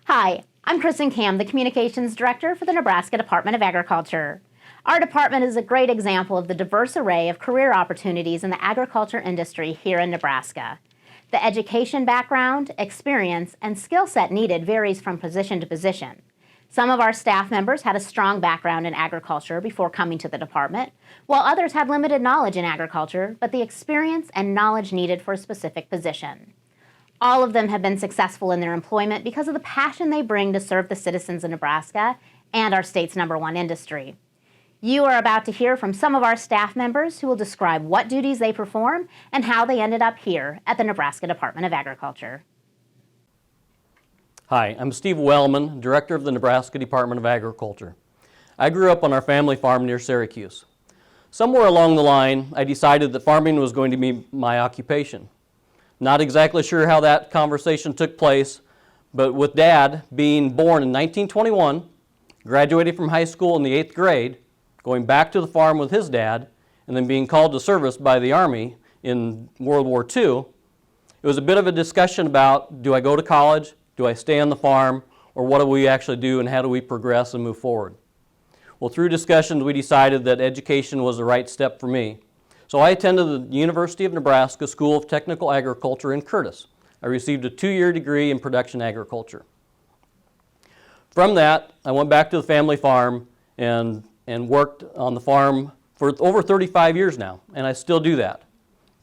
Hi, I'm Kristen Cam, the Communications Director for the Nebraska Department of Agriculture. Our department is a great example of the diverse array of career opportunities in the agriculture industry here in Nebraska. The education background, experience, and skill set needed varies from position to position. Some of our staff members had a strong background in agriculture before coming to the department, while others had limited knowledge in agriculture, but the experience and knowledge needed for a specific position. All of them have been successful in their employment because of the passion they bring to serve the citizens of Nebraska and our state's #1 industry. You are about to hear from some of our staff members who will describe what duties they perform and how they ended up here at the Nebraska Department of Agriculture. Hi, I'm Steve Wellman, Director of the Nebraska Department of Agriculture. I grew up on our family farm near Syracuse. Somewhere along the line, I decided that farming was going to be my occupation. Not exactly sure how that conversation took place, but with Dad being born in 1921, graduating from high school in the 8th grade, going back to the farm with his dad, and then being called to service by the Army in World War II, it was a bit of a discussion about, do I go to college, do I stay on the farm, or what do we actually do and how do we progress and move forward? Well, through discussions we decided that education was the right step for me. So I attended the University of Nebraska School of Technical Agriculture in Curtis. I received a 2-year degree in production agriculture. From that, I went back to the family farm and worked on the farm for over 35 years now, and I still do that.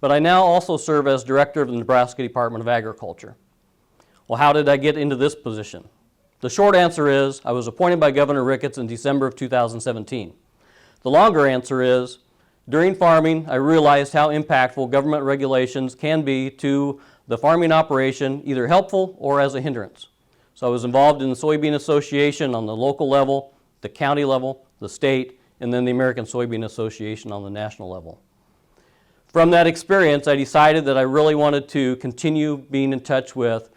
But I now also serve as director of the Nebraska Department of Agriculture. Well, how did I get into this position? The short answer is I was appointed by Governor Ricketts in December of 2017. The longer answer is, during farming, I realized how impactful government regulations can be to the farming operation, either helpful or as a hindrance. So I was involved in the Soybean Association on the local level, the county level, the state, and then the American Soybean Association on the national level. From that experience, I decided that I really wanted to continue being in touch with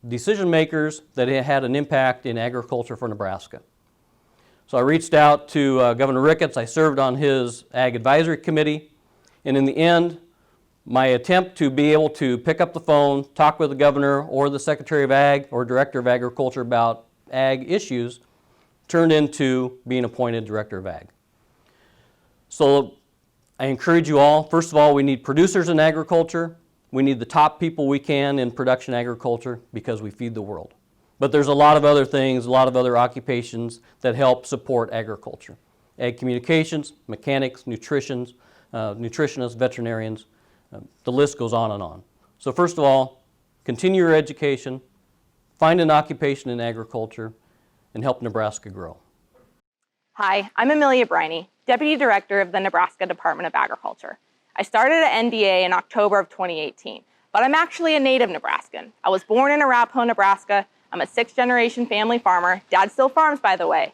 decision makers that had an impact in agriculture for Nebraska. So I reached out to Governor Ricketts. I served on his Ag Advisory Committee, and in the end, my attempt to be able to pick up the phone, talk with the governor or the Secretary of Ag or Director of Agriculture about ag issues turned into being appointed Director of Ag. So I encourage you all, first of all, we need producers in agriculture. We need the top people we can in production agriculture because we feed the world. But there's a lot of other things, a lot of other occupations that help support agriculture. Ag communications, mechanics, nutritionists, veterinarians, the list goes on and on. So first of all, continue your education, find an occupation in agriculture, and help Nebraska grow. Hi, I'm Emilia Briney, Deputy Director of the Nebraska Department of Agriculture. I started at NDA in October of 2018, but I'm actually a native Nebraskan. I was born in Arapahoe, Nebraska. I'm a 6th-generation family farmer. Dad still farms, by the way.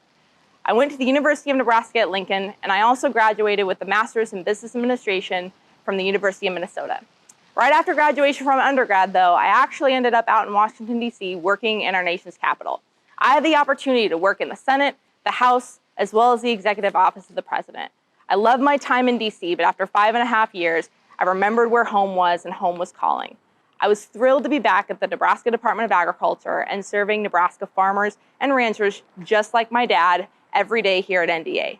I went to the University of Nebraska at Lincoln, and I also graduated with a Master's in Business Administration from the University of Minnesota. Right after graduation from undergrad, though, I actually ended up out in Washington, D.C., working in our nation's capital. I had the opportunity to work in the Senate, the House, as well as the Executive Office of the President. I loved my time in D.C., but after 5.5 years, I remembered where home was, and home was calling. I was thrilled to be back at the Nebraska Department of Agriculture and serving Nebraska farmers and ranchers just like my dad every day here at NDA.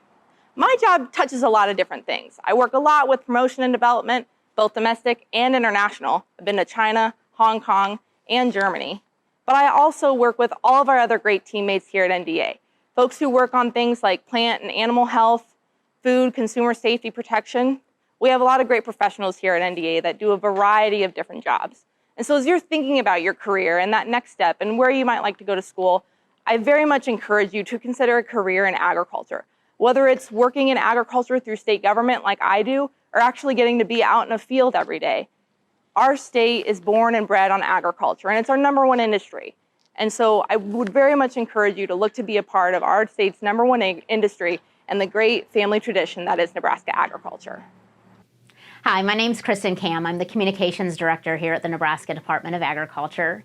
My job touches a lot of different things. I work a lot with promotion and development, both domestic and international. I've been to China, Hong Kong, and Germany. But I also work with all of our other great teammates here at NDA, folks who work on things like plant and animal health, food, consumer safety protection. We have a lot of great professionals here at NDA that do a variety of different jobs. And so as you're thinking about your career and that next step and where you might like to go to school, I very much encourage you to consider a career in agriculture. Whether it's working in agriculture through state government like I do, or actually getting to be out in a field every day. Our state is born and bred on agriculture, and it's our #1 industry. And so I would very much encourage you to look to be a part of our state's #1 industry and the great family tradition that is Nebraska agriculture. Hi, my name's Kristen Cam. I'm the Communications Director here at the Nebraska Department of Agriculture.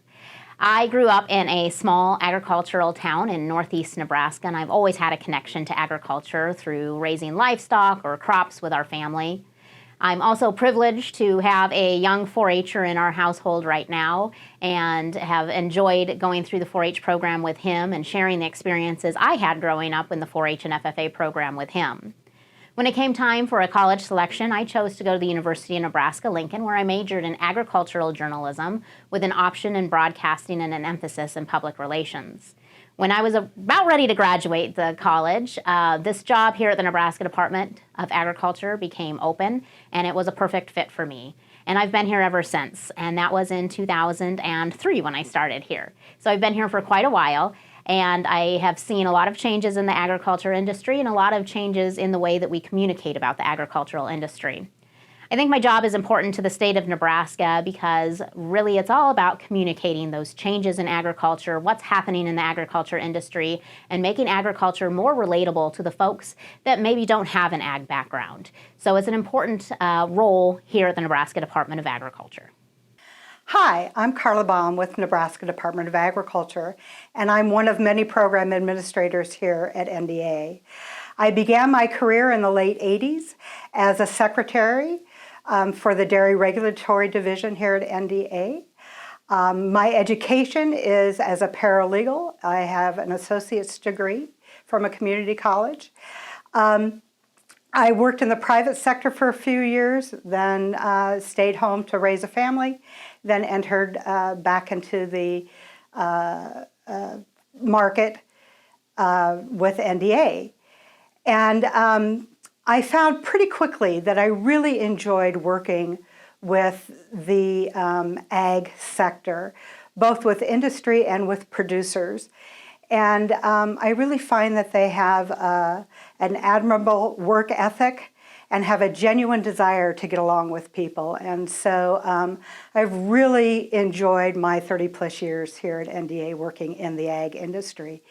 I grew up in a small agricultural town in northeast Nebraska, and I've always had a connection to agriculture through raising livestock or crops with our family. I'm also privileged to have a young 4-H'er in our household right now and have enjoyed going through the 4-H program with him and sharing the experiences I had growing up in the 4-H and FFA program with him. When it came time for a college selection, I chose to go to the University of Nebraska-Lincoln, where I majored in agricultural journalism with an option in broadcasting and an emphasis in public relations. When I was about ready to graduate the college, this job here at the Nebraska Department of Agriculture became open, and it was a perfect fit for me. And I've been here ever since, and that was in 2003 when I started here. So I've been here for quite a while, and I have seen a lot of changes in the agriculture industry and a lot of changes in the way that we communicate about the agricultural industry. I think my job is important to the state of Nebraska because really it's all about communicating those changes in agriculture, what's happening in the agriculture industry, and making agriculture more relatable to the folks that maybe don't have an ag background. So it's an important role here at the Nebraska Department of Agriculture. Hi, I'm Carla Baum with Nebraska Department of Agriculture, and I'm one of many program administrators here at NDA. I began my career in the late 80s as a secretary for the Dairy Regulatory Division here at NDA. My education is as a paralegal. I have an associate's degree from a community college. I worked in the private sector for a few years, then stayed home to raise a family, then entered back into the market with NDA. And I found pretty quickly that I really enjoyed working with the ag sector, both with industry and with producers. And I really find that they have an admirable work ethic and have a genuine desire to get along with people. And so I've really enjoyed my 30 plus years here at NDA working in the ag industry.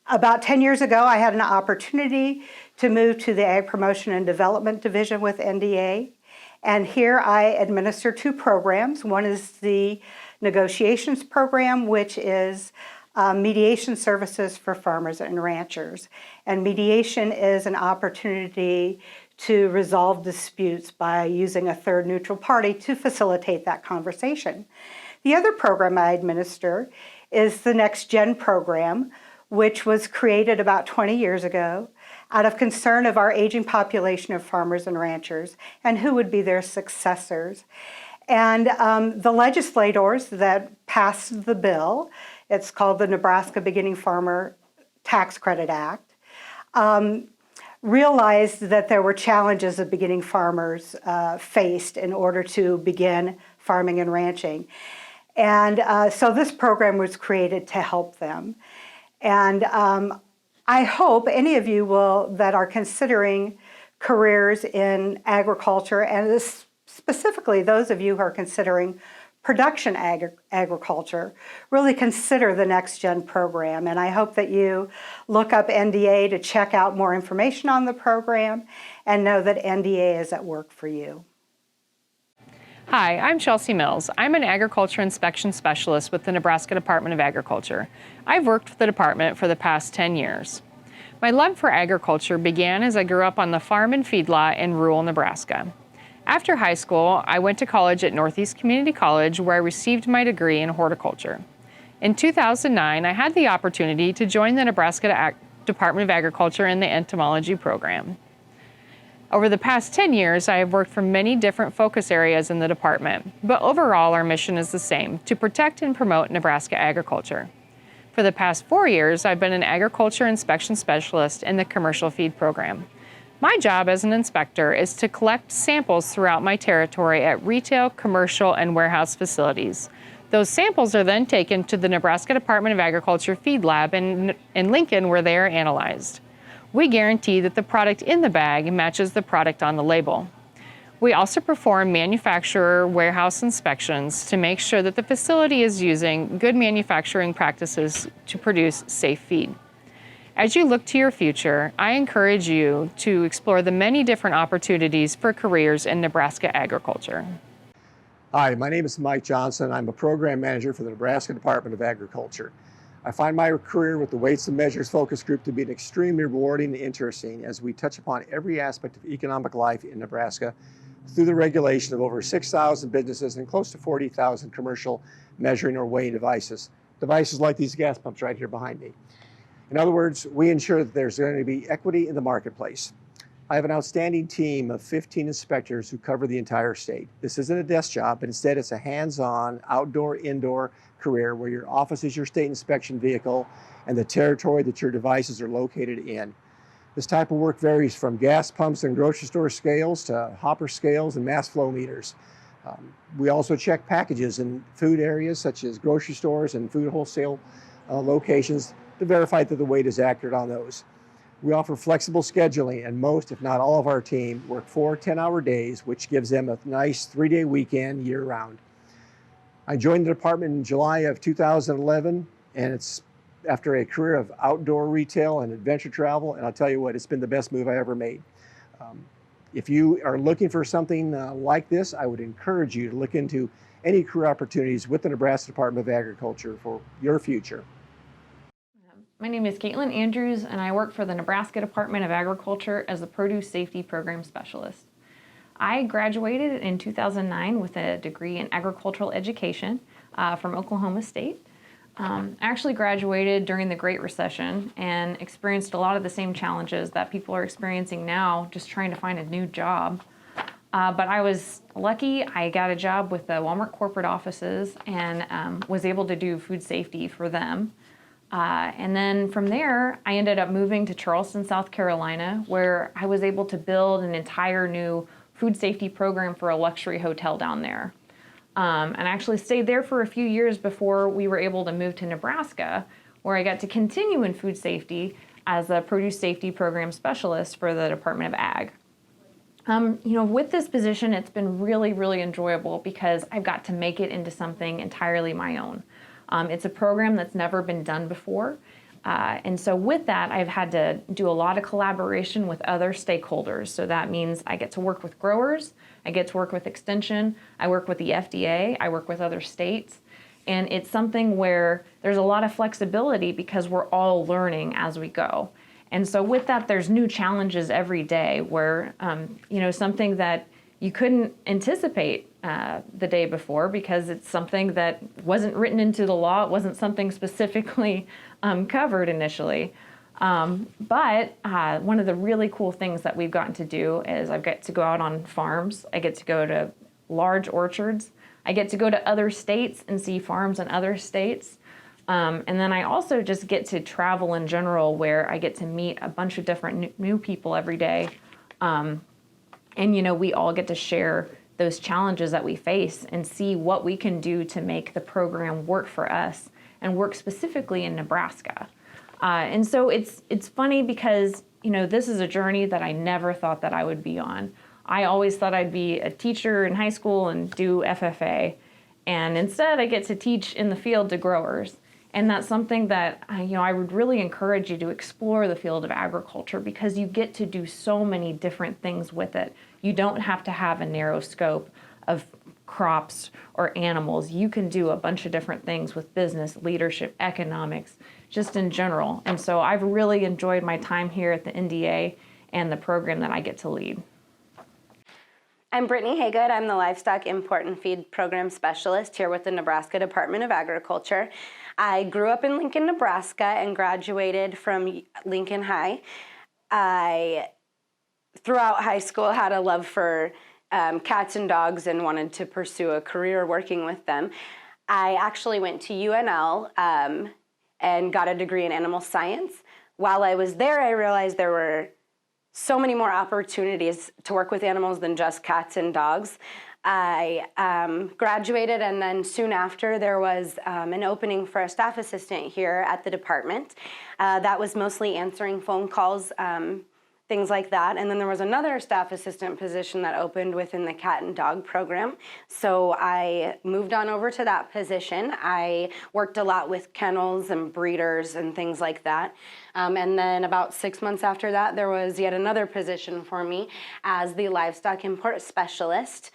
About 10 years ago, I had an opportunity to move to the Ag Promotion and Development Division with NDA. And here I administer two programs. One is the negotiations program, which is mediation services for farmers and ranchers. And mediation is an opportunity to resolve disputes by using a third neutral party to facilitate that conversation. The other program I administer is the Next Gen program, which was created about 20 years ago out of concern of our aging population of farmers and ranchers and who would be their successors. And the legislators that passed the bill, it's called the Nebraska Beginning Farmer Tax Credit Act, realized that there were challenges that beginning farmers faced in order to begin farming and ranching. And so this program was created to help them. And I hope any of you that are considering careers in agriculture, and specifically those of you who are considering production agriculture, really consider the Next Gen program. And I hope that you look up NDA to check out more information on the program and know that NDA is at work for you. Hi, I'm Chelsea Mills. I'm an agriculture inspection specialist with the Nebraska Department of Agriculture. I've worked with the department for the past 10 years. My love for agriculture began as I grew up on the farm and feedlot in rural Nebraska. After high school, I went to college at Northeast Community College, where I received my degree in horticulture. In 2009, I had the opportunity to join the Nebraska Department of Agriculture in the entomology program. Over the past 10 years, I have worked for many different focus areas in the department, but overall our mission is the same, to protect and promote Nebraska agriculture. For the past 4 years, I've been an agriculture inspection specialist in the commercial feed program. My job as an inspector is to collect samples throughout my territory at retail, commercial, and warehouse facilities. Those samples are then taken to the Nebraska Department of Agriculture Feed Lab in Lincoln, where they are analyzed. We guarantee that the product in the bag matches the product on the label. We also perform manufacturer warehouse inspections to make sure that the facility is using good manufacturing practices to produce safe feed. As you look to your future, I encourage you to explore the many different opportunities for careers in Nebraska agriculture. Hi, my name is Mike Johnson. I'm a program manager for the Nebraska Department of Agriculture. I find my career with the Weights and Measures Focus Group to be extremely rewarding and interesting as we touch upon every aspect of economic life in Nebraska through the regulation of over 6,000 businesses and close to 40,000 commercial measuring or weighing devices. Devices like these gas pumps right here behind me. In other words, we ensure that there's going to be equity in the marketplace. I have an outstanding team of 15 inspectors who cover the entire state. This isn't a desk job, but instead it's a hands-on, outdoor-indoor career where your office is your state inspection vehicle and the territory that your devices are located in. This type of work varies from gas pumps and grocery store scales to hopper scales and mass flow meters. We also check packages in food areas such as grocery stores and food wholesale locations to verify that the weight is accurate on those. We offer flexible scheduling, and most, if not all of our team, work 4 10-hour days, which gives them a nice 3-day weekend year-round. I joined the department in July of 2011, and it's after a career of outdoor retail and adventure travel, and I'll tell you what, it's been the best move I ever made. If you are looking for something like this, I would encourage you to look into any career opportunities with the Nebraska Department of Agriculture for your future. My name is Caitlin Andrews, and I work for the Nebraska Department of Agriculture as the Produce Safety Program Specialist. I graduated in 2009 with a degree in agricultural education from Oklahoma State. I actually graduated during the Great Recession and experienced a lot of the same challenges that people are experiencing now, just trying to find a new job. But I was lucky. I got a job with the Walmart corporate offices and was able to do food safety for them. And then from there, I ended up moving to Charleston, South Carolina, where I was able to build an entire new food safety program for a luxury hotel down there. And I actually stayed there for a few years before we were able to move to Nebraska, where I got to continue in food safety as a produce safety program specialist for the Department of Ag. With this position, it's been really, really enjoyable because I've got to make it into something entirely my own. It's a program that's never been done before. And so with that, I've had to do a lot of collaboration with other stakeholders. So that means I get to work with growers, I get to work with Extension, I work with the FDA, I work with other states. And it's something where there's a lot of flexibility because we're all learning as we go. And so with that, there's new challenges every day where, something that you couldn't anticipate the day before because it's something that wasn't written into the law. It wasn't something specifically covered initially. But one of the really cool things that we've gotten to do is I get to go out on farms. I get to go to large orchards. I get to go to other states and see farms in other states. And then I also just get to travel in general where I get to meet a bunch of different new people every day. And we all get to share those challenges that we face and see what we can do to make the program work for us and work specifically in Nebraska. And so it's funny because, this is a journey that I never thought that I would be on. I always thought I'd be a teacher in high school and do FFA. And instead I get to teach in the field to growers. And that's something that, I would really encourage you to explore the field of agriculture because you get to do so many different things with it. You don't have to have a narrow scope of crops or animals. You can do a bunch of different things with business, leadership, economics, just in general. And so I've really enjoyed my time here at the NDA and the program that I get to lead. I'm Brittany Haygood. I'm the Livestock Import and Feed Program Specialist here with the Nebraska Department of Agriculture. I grew up in Lincoln, Nebraska and graduated from Lincoln High. I, throughout high school, had a love for cats and dogs and wanted to pursue a career working with them. I actually went to UNL and got a degree in animal science. While I was there, I realized there were so many more opportunities to work with animals than just cats and dogs. I graduated, and then soon after there was an opening for a staff assistant here at the department. That was mostly answering phone calls, things like that. And then there was another staff assistant position that opened within the cat and dog program. So I moved on over to that position. I worked a lot with kennels and breeders and things like that. And then about 6 months after that, there was yet another position for me as the livestock import specialist.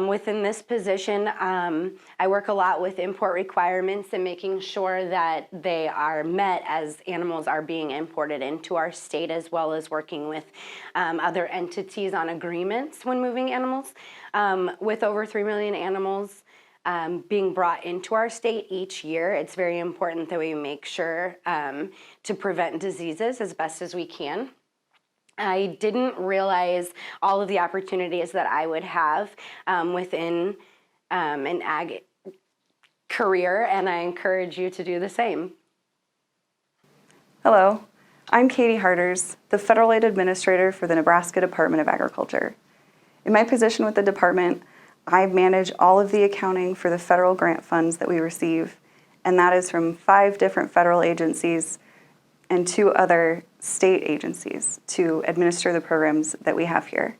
Within this position, I work a lot with import requirements and making sure that they are met as animals are being imported into our state, as well as working with other entities on agreements when moving animals. With over 3 million animals being brought into our state each year, it's very important that we make sure to prevent diseases as best as we can. I didn't realize all of the opportunities that I would have within an ag career, and I encourage you to do the same. Hello, I'm Katie Harders, the Federal Aid Administrator for the Nebraska Department of Agriculture. In my position with the department, I manage all of the accounting for the federal grant funds that we receive, and that is from 5 different federal agencies and 2 other state agencies to administer the programs that we have here.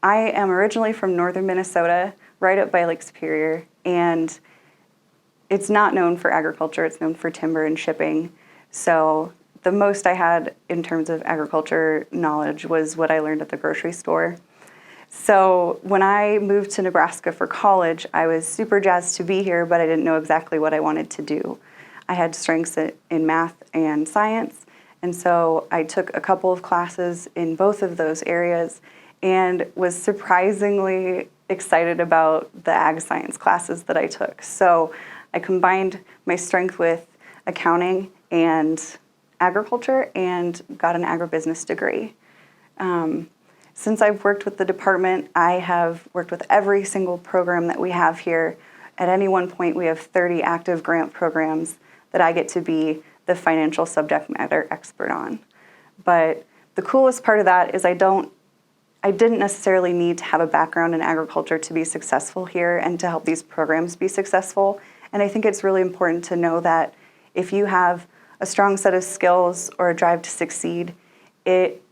I am originally from northern Minnesota, right up by Lake Superior, and it's not known for agriculture, it's known for timber and shipping. So the most I had in terms of agriculture knowledge was what I learned at the grocery store. So when I moved to Nebraska for college, I was super jazzed to be here, but I didn't know exactly what I wanted to do. I had strengths in math and science, and so I took a couple of classes in both of those areas and was surprisingly excited about the ag science classes that I took. So I combined my strength with accounting and agriculture and got an agribusiness degree. Since I've worked with the department, I have worked with every single program that we have here. At any one point, we have 30 active grant programs that I get to be the financial subject matter expert on. But the coolest part of that is I didn't necessarily need to have a background in agriculture to be successful here and to help these programs be successful. And I think it's really important to know that if you have a strong set of skills or a drive to succeed, it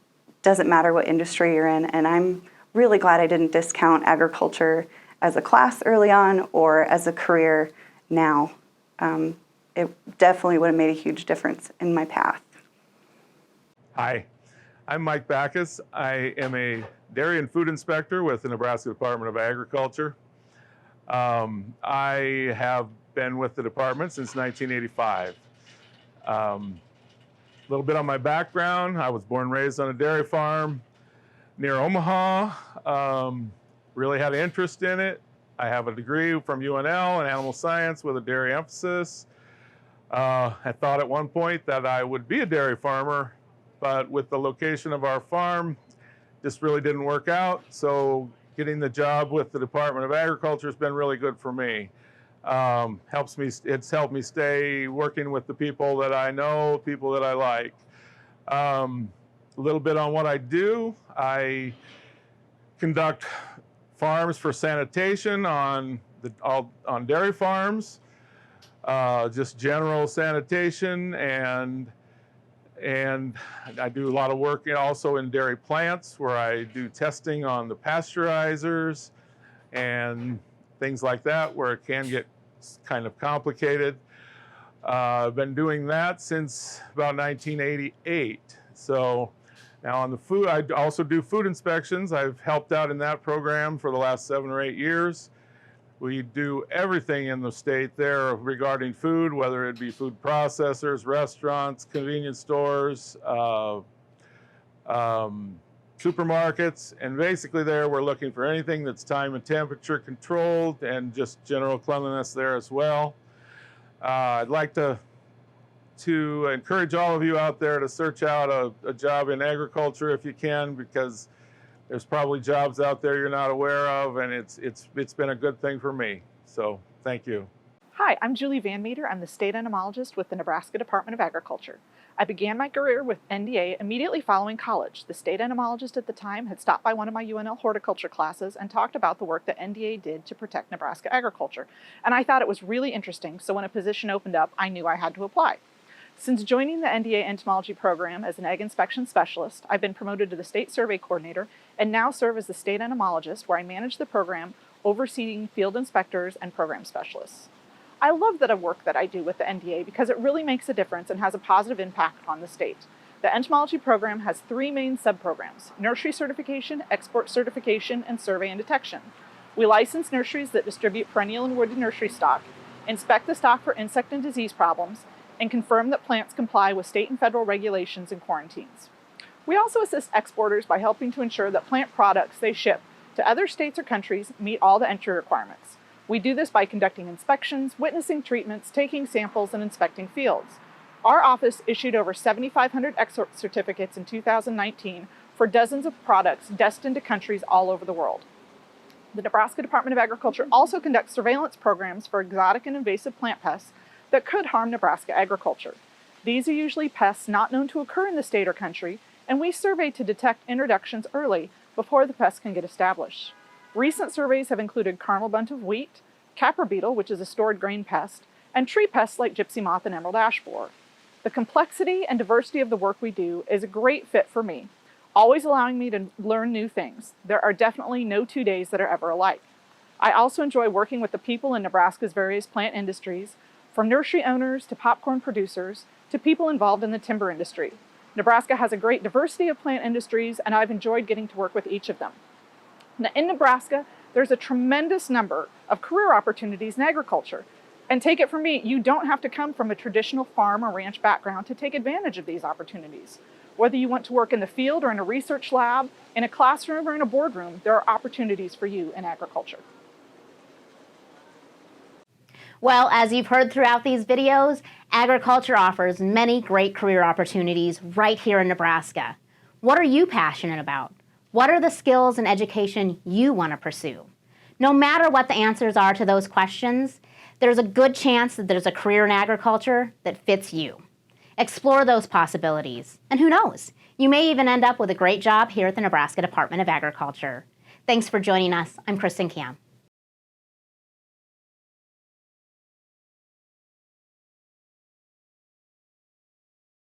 doesn't matter what industry you're in. And I'm really glad I didn't discount agriculture as a class early on or as a career now. It definitely would have made a huge difference in my path. Hi, I'm Mike Backus. I am a dairy and food inspector with the Nebraska Department of Agriculture. I have been with the department since 1985. A little bit on my background. I was born and raised on a dairy farm near Omaha. Really had an interest in it. I have a degree from UNL in animal science with a dairy emphasis. I thought at one point that I would be a dairy farmer, but with the location of our farm, just really didn't work out. So getting the job with the Department of Agriculture has been really good for me. It's helped me stay working with the people that I know, people that I like. A little bit on what I do. I conduct farms for sanitation on dairy farms, just general sanitation, and I do a lot of work also in dairy plants where I do testing on the pasteurizers and things like that, where it can get kind of complicated. I've been doing that since about 1988. So now on the food, I also do food inspections. I've helped out in that program for the last 7 or 8 years. We do everything in the state there regarding food, whether it be food processors, restaurants, convenience stores, supermarkets, and basically there we're looking for anything that's time and temperature controlled and just general cleanliness there as well. I'd like to encourage all of you out there to search out a job in agriculture if you can, because there's probably jobs out there you're not aware of, and it's been a good thing for me. So thank you. Hi, I'm Julie Vanmeader. I'm the state entomologist with the Nebraska Department of Agriculture. I began my career with NDA immediately following college. The state entomologist at the time had stopped by one of my UNL horticulture classes and talked about the work that NDA did to protect Nebraska agriculture. And I thought it was really interesting, so when a position opened up, I knew I had to apply. Since joining the NDA entomology program as an egg inspection specialist, I've been promoted to the state survey coordinator and now serve as the state entomologist, where I manage the program, overseeing field inspectors and program specialists. I love the work that I do with the NDA because it really makes a difference and has a positive impact on the state. The entomology program has 3 main sub-programs: nursery certification, export certification, and survey and detection. We license nurseries that distribute perennial and woody nursery stock, inspect the stock for insect and disease problems, and confirm that plants comply with state and federal regulations and quarantines. We also assist exporters by helping to ensure that plant products they ship to other states or countries meet all the entry requirements. We do this by conducting inspections, witnessing treatments, taking samples, and inspecting fields. Our office issued over 7,500 export certificates in 2019 for dozens of products destined to countries all over the world. The Nebraska Department of Agriculture also conducts surveillance programs for exotic and invasive plant pests that could harm Nebraska agriculture. These are usually pests not known to occur in the state or country, and we survey to detect introductions early before the pests can get established. Recent surveys have included caramel bunt of wheat, capper beetle, which is a stored grain pest, and tree pests like gypsy moth and emerald ash borer. The complexity and diversity of the work we do is a great fit for me, always allowing me to learn new things. There are definitely no 2 days that are ever alike. I also enjoy working with the people in Nebraska's various plant industries, from nursery owners to popcorn producers to people involved in the timber industry. Nebraska has a great diversity of plant industries, and I've enjoyed getting to work with each of them. Now, in Nebraska, there's a tremendous number of career opportunities in agriculture. And take it from me, you don't have to come from a traditional farm or ranch background to take advantage of these opportunities. Whether you want to work in the field or in a research lab, in a classroom or in a boardroom, there are opportunities for you in agriculture. Well, as you've heard throughout these videos, agriculture offers many great career opportunities right here in Nebraska. What are you passionate about? What are the skills and education you want to pursue? No matter what the answers are to those questions, there's a good chance that there's a career in agriculture that fits you. Explore those possibilities, and who knows, you may even end up with a great job here at the Nebraska Department of Agriculture. Thanks for joining us. I'm Kristen Cam.